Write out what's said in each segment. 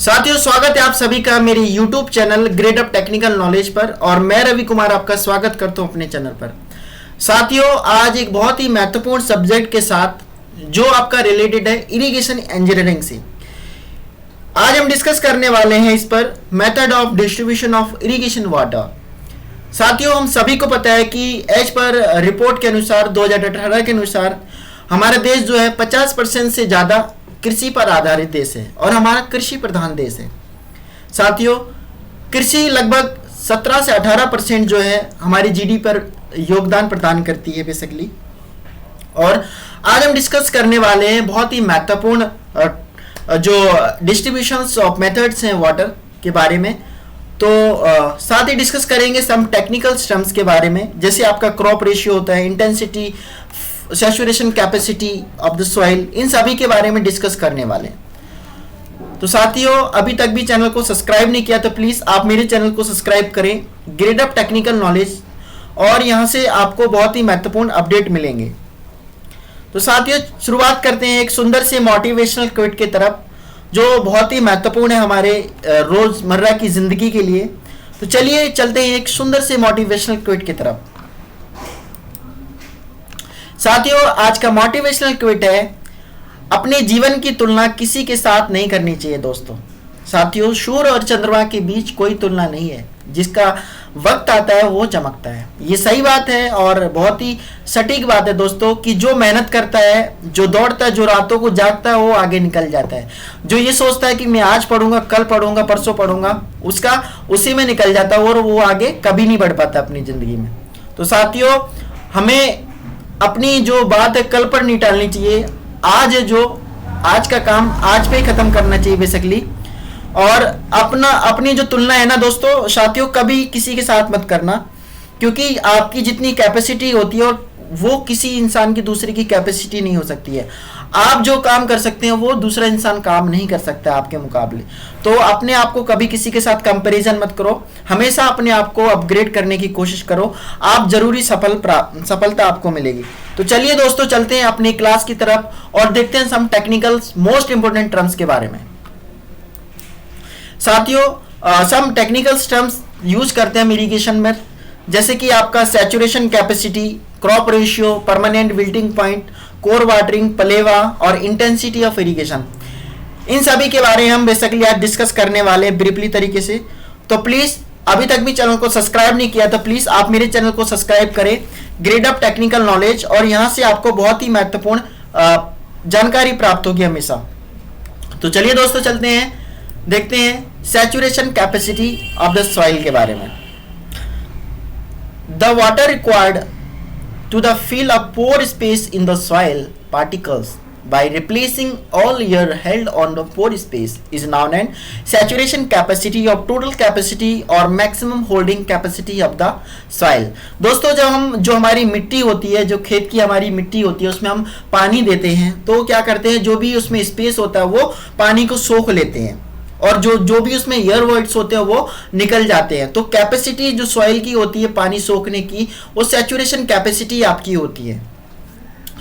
साथियों, स्वागत है आप सभी का मेरे YouTube channel grade up technical knowledge पर। और मैं रवि कुमार आपका स्वागत करता हूं अपने चैनल पर। साथियों, आज एक बहुत ही महत्वपूर्ण सब्जेक्ट के साथ जो आपका रिलेटेड है इरिगेशन इंजीनियरिंग से। आज हम डिस्कस करने वाले हैं इस पर method of distribution of irrigation water. साथियों, हम सभी को पता है कि एज पर रिपोर्ट के अनुसार 2018 के अनुसार हमारा देश जो है 50% से ज़्यादा कृषि पर आधारित देश है और हमारा कृषि प्रधान देश है। साथियों, कृषि लगभग 17 से 18% जो है हमारी जीडीपी पर योगदान प्रदान करती है बेसिकली। और आज हम डिस्कस करने वाले हैं बहुत ही महत्वपूर्ण जो डिस्ट्रीब्यूशंस ऑफ मेथड्स हैं वाटर के बारे में। तो साथ ही डिस्कस करेंगे सम टेक्निकल टर्म्स के बारे में, जैसे आपका क्रॉप रेशियो होता है, intensity, saturation capacity of the soil, इन सभी के बारे में डिस्कस करने वाले हैं। तो साथियों, अभी तक भी चैनल को सब्सक्राइब नहीं किया तो प्लीज आप मेरे चैनल को सब्सक्राइब करें, ग्रेड अप टेक्निकल नॉलेज, और यहां से आपको बहुत ही महत्वपूर्ण अपडेट मिलेंगे। तो साथियों, शुरुआत करते हैं एक सुंदर से मोटिवेशनल क्विट की तरफ जो बहुत ही महत्वपूर्ण है हमारे रोजमर्रा की जिंदगी के लिए। तो चलिए चलते हैं एक सुंदर से मोटिवेशनल क्विट की तरफ। साथियों, आज का मोटिवेशनल क्विट है, अपने जीवन की तुलना किसी के साथ नहीं करनी चाहिए दोस्तों। साथियों, सूर्य और चंद्रमा के बीच कोई तुलना नहीं है, जिसका वक्त आता है वो चमकता है। ये सही बात है और बहुत ही सटीक बात है दोस्तों कि जो मेहनत करता है, जो दौड़ता है, जो रातों को जागता है, वो आगे निकल जाता है। जो ये सोचता है कि मैं आज पढ़ूंगा, कल पढ़ूंगा, परसों पढ़ूंगा, उसका उसी में निकल जाता है और वो आगे कभी नहीं बढ़ पाता अपनी जिंदगी में। तो साथियों, हमें अपनी जो बात है कल पर नहीं टालनी चाहिए। आज का काम आज पे ही खत्म करना चाहिए बेसिकली। और अपनी जो तुलना है ना दोस्तों, साथियों, कभी किसी के साथ मत करना, क्योंकि आपकी जितनी कैपेसिटी होती है वो किसी इंसान की दूसरे की कैपेसिटी नहीं हो सकती है। आप जो काम कर सकते हैं वो दूसरा इंसान काम नहीं कर सकता आपके मुकाबले। तो अपने आप को कभी किसी के साथ कंपैरिजन मत करो, हमेशा अपने आप को अपग्रेड करने की कोशिश करो, आप जरूरी सफलता आपको मिलेगी। तो चलिए दोस्तों, चलते हैं अपनी क्लास की तरफ और देखते हैं some technical most important terms के बारे में। साथियों, सम टेक्निकल टर्म्स यूज करते हैं इरिगेशन में, जैसे कि आपका saturation capacity, crop ratio, permanent wilting point, core watering, पलेवा और इंटेंसिटी ऑफ इरिगेशन। इन सभी के बारे में हम बेसिकली आज डिस्कस करने वाले हैं ब्रीफली तरीके से। तो प्लीज अभी तक भी चैनल को सब्सक्राइब नहीं किया तो प्लीज आप मेरे चैनल को सब्सक्राइब करें, ग्रेड अप टेक्निकल नॉलेज, और यहां से आपको बहुत ही महत्वपूर्ण जानकारी प्राप्त होगी हमेशा। तो चलिए दोस्तों, चलते हैं, देखते हैं saturation capacity of the soil के बारे में। The water required to the fill a pore space in the soil particles by replacing all air held on the pore space is known as saturation capacity of total capacity or maximum holding capacity of the soil। दोस्तों, जो हमारी मिट्टी होती है, जो खेत की हमारी मिट्टी होती है, उसमें हम पानी देते हैं तो क्या करते हैं, जो भी उसमें स्पेस होता है वो पानी को सोख लेते हैं और जो भी उसमें एयर वॉइड्स होते हैं वो निकल जाते हैं। तो कैपेसिटी जो सॉइल की होती है पानी सोखने की, वो सैचुरेशन कैपेसिटी आपकी होती है।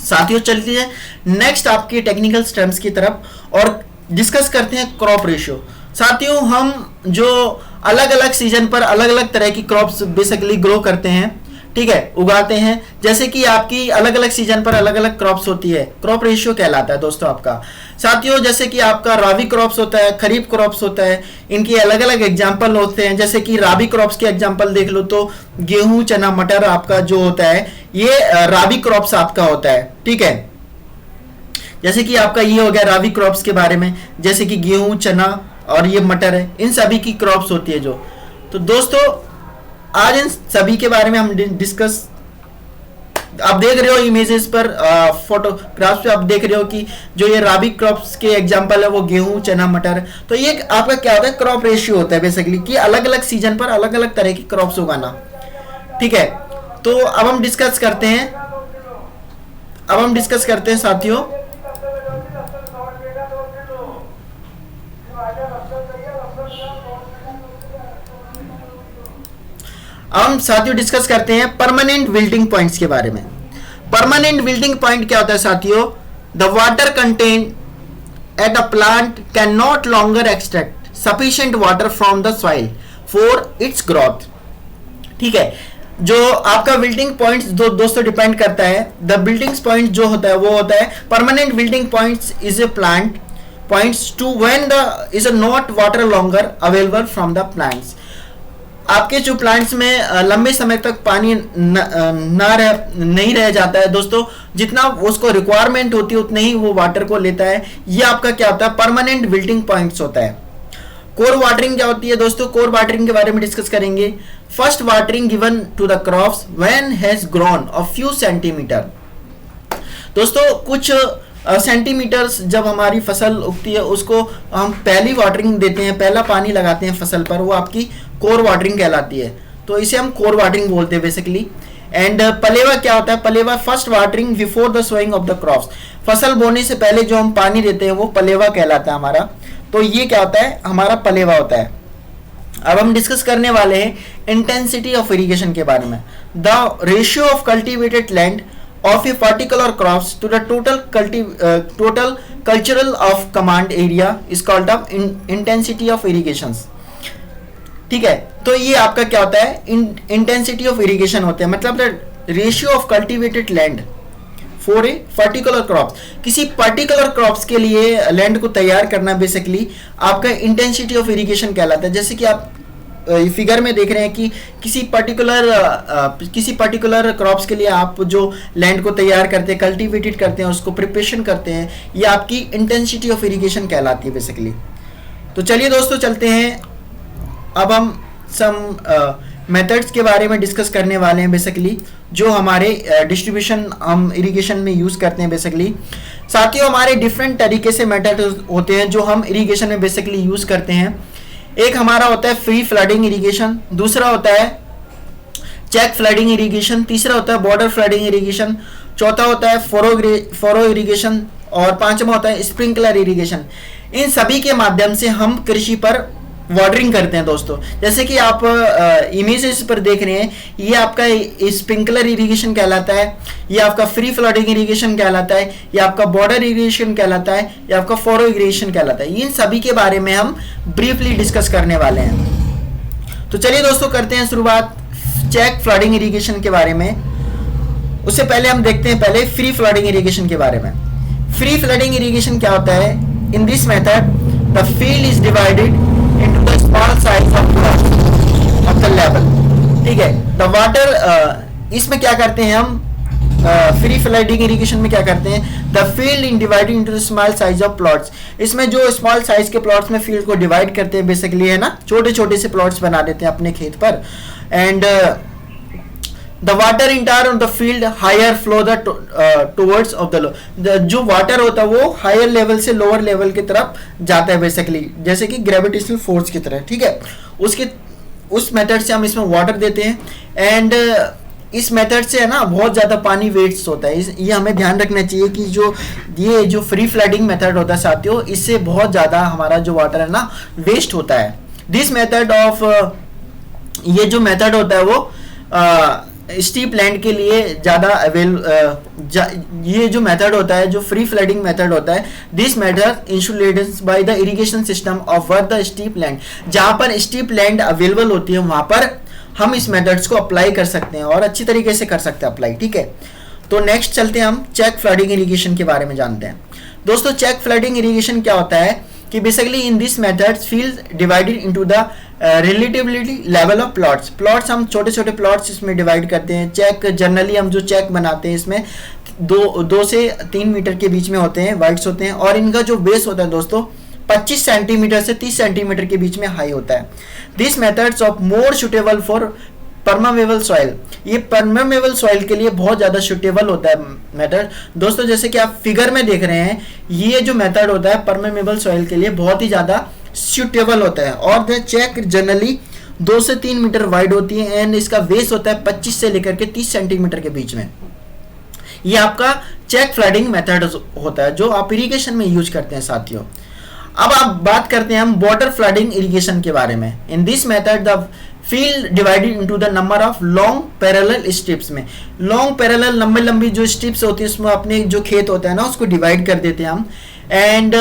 साथियों, चलते हैं नेक्स्ट आपकी टेक्निकल टर्म्स की तरफ और डिस्कस करते हैं क्रॉप रेशियो। साथियों, हम जो अलग अलग सीजन पर अलग अलग तरह की क्रॉप्स बेसिकली ग्रो करते हैं, ठीक है, उगाते हैं, जैसे कि आपकी अलग अलग सीजन पर अलग अलग क्रॉप्स होती है, क्रॉप रेशियो कहलाता है दोस्तों आपका। साथियों, जैसे कि आपका राबी क्रॉप्स होता है, खरीफ क्रॉप्स होता है, इनके अलग अलग एग्जाम्पल होते हैं। जैसे कि राबी क्रॉप्स के एग्जाम्पल देख लो तो गेहूं, चना, मटर आपका जो होता है ये राबी क्रॉप्स आपका होता है, ठीक है। जैसे कि आपका ये हो गया राबी क्रॉप्स के बारे में, जैसे कि गेहूं, चना और ये मटर है, इन सभी की क्रॉप्स होती है जो। तो दोस्तों, आज इन सभी के बारे में हम डिस्कस, आप देख रहे हो इमेजेस पर, फोटोग्राफ्स पे आप देख रहे हो कि जो ये राबी क्रॉप्स के एग्जांपल है वो गेहूं, चना, मटर। तो ये आपका क्या होता है, क्रॉप रेशियो होता है बेसिकली कि अलग अलग सीजन पर अलग अलग तरह की क्रॉप्स उगाना, ठीक है। तो अब हम डिस्कस करते हैं साथियों, डिस्कस करते हैं परमानेंट विल्टिंग पॉइंट्स के बारे में। परमानेंट विल्टिंग पॉइंट क्या होता है साथियों, the water contain at a plant can not longer extract sufficient water from the soil for its growth. ठीक है, जो आपका विल्टिंग पॉइंट्स दोस्तों डिपेंड करता है. द बिल्डिंग पॉइंट जो होता है वो होता है permanent wilting points is a plant points to when the is a not water longer available from the plants. आपके जो प्लांट्स में लंबे समय तक पानी नहीं रह जाता है दोस्तों, जितना उसको रिक्वायरमेंट होती है उतने ही वो वाटर को लेता है. ये आपका क्या होता है, परमानेंट विल्टिंग पॉइंट्स होता है. कोर वाटरिंग क्या होती है दोस्तों, कोर वाटरिंग के बारे में डिस्कस करेंगे. First watering given to the crops when has grown a few centimetre. दोस्तों कुछ सेंटीमीटर्स जब हमारी फसल उगती है उसको हम पहली वाटरिंग देते हैं, पहला पानी लगाते हैं फसल पर, वो आपकी कोर वाटरिंग कहलाती है. तो इसे हम कोर वाटरिंग बोलते हैं बेसिकली. एंड पलेवा क्या होता है, पलेवा first watering before the sowing of the crops. फसल बोने से पहले जो हम पानी देते हैं वो पलेवा कहलाता है हमारा. तो ये क्या होता है, हमारा पलेवा होता है. अब हम डिस्कस करने वाले हैं इंटेंसिटी ऑफ इरिगेशन के बारे में. The ratio of cultivated land of a particular crops to the total cultural of command area is called the intensity of irrigations. ठीक है, तो ये आपका क्या होता है, इंटेंसिटी ऑफ इरिगेशन होता है. मतलब ratio of cultivated land for a particular crop. किसी पर्टिकुलर क्रॉप्स के लिए लैंड को तैयार करना बेसिकली आपका इंटेंसिटी ऑफ इरिगेशन कहलाता है. जैसे कि आप फिगर में देख रहे हैं कि किसी पर्टिकुलर क्रॉप्स के लिए आप जो लैंड को तैयार करते हैं, कल्टीवेटेड करते हैं, उसको प्रिपरेशन करते हैं, ये आपकी इंटेंसिटी ऑफ इरिगेशन कहलाती है बेसिकली. तो चलिए दोस्तों चलते हैं, अब हम सम मेथड्स के बारे में डिस्कस करने वाले हैं बेसिकली, जो हमारे डिस्ट्रीब्यूशन हम इरिगेशन में यूज करते हैं बेसिकली. साथियों हमारे डिफरेंट तरीके से मेथड होते हैं जो हम इरिगेशन में बेसिकली यूज करते हैं. एक हमारा होता है फ्री फ्लडिंग इरिगेशन, दूसरा होता है चेक फ्लडिंग इरिगेशन, तीसरा होता है बॉर्डर फ्लडिंग इरिगेशन, चौथा होता है फोरो इरिगेशन और पांचवा होता है स्प्रिंकलर इरिगेशन. इन सभी के माध्यम से हम कृषि पर वाटरिंग करते हैं दोस्तों. जैसे कि आप इमेजेस पर देख रहे हैं, ये आपका स्प्रिंकलर इरिगेशन कहलाता है, ये आपका फ्री फ्लडिंग इरिगेशन कहलाता है, ये आपका बॉर्डर इरिगेशन कहलाता है, ये आपका फोरो इरिगेशन कहलाता है. इन सभी के बारे में हम ब्रीफली डिस्कस करने वाले हैं. तो चलिए दोस्तों करते हैं शुरुआत चेक फ्लडिंग इरिगेशन के बारे में. उससे पहले हम देखते हैं पहले फ्री फ्लडिंग इरिगेशन के बारे में. फ्री फ्लडिंग इरिगेशन क्या होता है, in this method the field is divided into the small size of the level. ठीक है, the water इसमें क्या करते हैं हम, फ्री फ्लडिंग इरिगेशन में क्या करते हैं, the field in divided into the small size of plots. इसमें जो स्मॉल साइज के प्लॉट्स में फील्ड को डिवाइड करते हैं बेसिकली, है ना, छोटे छोटे से प्लॉट्स बना देते हैं अपने खेत पर. And the water entire on the field higher flow the towards of the जो वाटर होता है वो हायर लेवल से लोअर लेवल की तरफ जाता है बेसिकली, जैसे कि ग्रेविटेशनल फोर्स की तरह. ठीक है, उस मेथड से हम इसमें वाटर देते हैं. एंड इस मेथड से है ना बहुत ज़्यादा पानी वेस्ट होता है. ये हमें ध्यान रखना चाहिए कि ये जो फ्री फ्लडिंग मेथड होता है साथियों, इससे बहुत ज़्यादा हमारा जो वाटर है ना वेस्ट होता है. दिस मेथड ऑफ ये जो मेथड होता है वो स्टीप लैंड के लिए ज़्यादा ये जो मेथड होता है, जो फ्री फ्लडिंग मेथड होता है, this method insulated by the irrigation system of were the steep land. जहाँ पर स्टीप लैंड अवेलेबल होती है वहाँ पर हम इस मेथड्स को अप्लाई कर सकते हैं और अच्छी तरीके से कर सकते हैं अप्लाई. ठीक है, तो नेक्स्ट चलते हैं, हम चेक फ्लडिंग इरिगेशन के बारे में जानते हैं. दोस्तों चेक फ्लडिंग इरिगेशन क्या होता है कि basically in this method field divided into the relatively level of plots हम छोटे छोटे प्लॉट्स इसमें डिवाइड करते हैं. चेक जनरली हम जो चेक बनाते हैं इसमें 2 से 3 मीटर के बीच में होते हैं, वाइड्स होते हैं, और इनका जो बेस होता है दोस्तों 25 सेंटीमीटर से 30 सेंटीमीटर के बीच में हाई होता है. This methods of more suitable for permeable soil. ये परमामेबल सॉइल के लिए बहुत ज़्यादा सुटेबल होता है मेथड दोस्तों. जैसे कि आप फिगर में देख रहे हैं, ये जो मेथड होता है परमामेबल सॉइल के लिए बहुत ही ज़्यादा सुटेबल होता है. और द चेक जनरली 2 से 3 मीटर वाइड होती है एंड इसका वेस होता है 25 से लेकर के 30 सेंटीमीटर के बीच में. ये आपका चेक फ्लडिंग मेथड होता है जो आप इरिगेशन में यूज करते हैं साथियों. अब आप बात करते हैं हम बॉर्डर फ्लडिंग इरिगेशन के बारे में. In this method the field divided into the number of long parallel strips में. लॉन्ग पैरेलल लंबी जो स्ट्रिप्स होती है उसमें अपने जो खेत होता है ना उसको डिवाइड कर देते हैं हम. And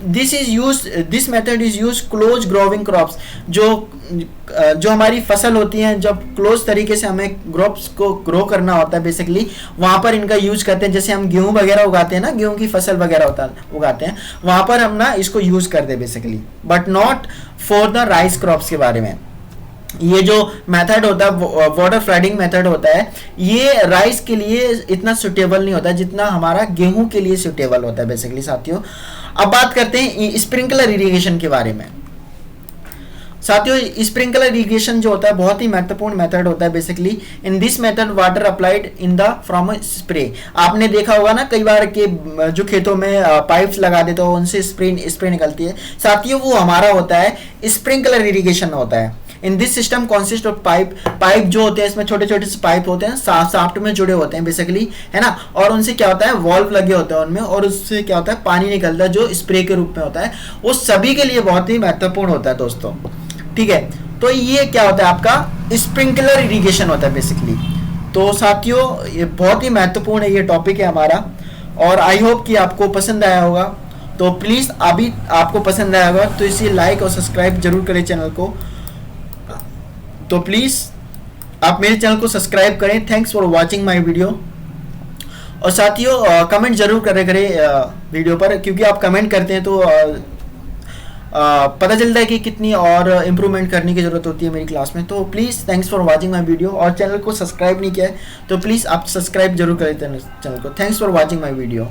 this method is use close growing crops, जो हमारी फसल होती हैं, जब क्लोज तरीके से हमें क्रॉप्स को ग्रो करना होता है बेसिकली, वहां पर इनका यूज करते हैं। जैसे हम गेहूं वगैरह उगाते हैं ना, गेहूं की फसल वगैरह उगाते हैं, वहां पर हम ना इसको यूज करते हैं basically, but not for the rice crops के बारे में। ये जो मेथड होता है वाटर फ्लडिंग मेथड होता है, ये राइस के लिए इतना सुटेबल नहीं होता जितना हमारा गेहूं के लिए सुटेबल होता है बेसिकली साथियों। अब बात करते हैं स्प्रिंकलर इरिगेशन के बारे में। साथियों स्प्रिंकलर इरिगेशन जो होता है बहुत ही महत्वपूर्ण मेथड होता है basically. In this method water applied in the from spray. आपने देखा होगा ना कई बार के जो खेतों में पाइप्स लगा देते हो उनसे स्प्रे निकलती है, साथियों वो हमारा होता है स्प्रिंकलर इरिगेशन होता है। In this system consist of pipe जो होते हैं इसमें छोटे छोटे से पाइप होते हैं, शाफ्ट में जुड़े होते हैं बेसिकली, है ना, और उनसे क्या होता है वॉल्व लगे होते हैं उनमें, और उससे क्या होता है पानी निकलता है जो स्प्रे के रूप में होता है। वो सभी के लिए बहुत ही महत्वपूर्ण होता है दोस्तों, ठीक है। तो ये क्या होता है आपका स्प्रिंकलर इरिगेशन होता है बेसिकली। तो साथियों ये बहुत ही महत्वपूर्ण है, ये टॉपिक है हमारा, और आई होप कि आपको पसंद आया होगा। तो प्लीज अभी आपको पसंद आया होगा तो इसे लाइक और सब्सक्राइब जरूर करें चैनल को। तो प्लीज आप मेरे चैनल को सब्सक्राइब करें। Thanks for watching my video. और साथियों कमेंट जरूर करें वीडियो पर, क्योंकि आप कमेंट करते हैं तो पता चलता है कि कितनी और इम्प्रूवमेंट करने की जरूरत होती है मेरी क्लास में। तो please thanks for watching my video. और चैनल को सब्सक्राइब नहीं किया है तो प्लीज़ आप सब्सक्राइब जरूर करें चैनल को। Thanks for watching my video.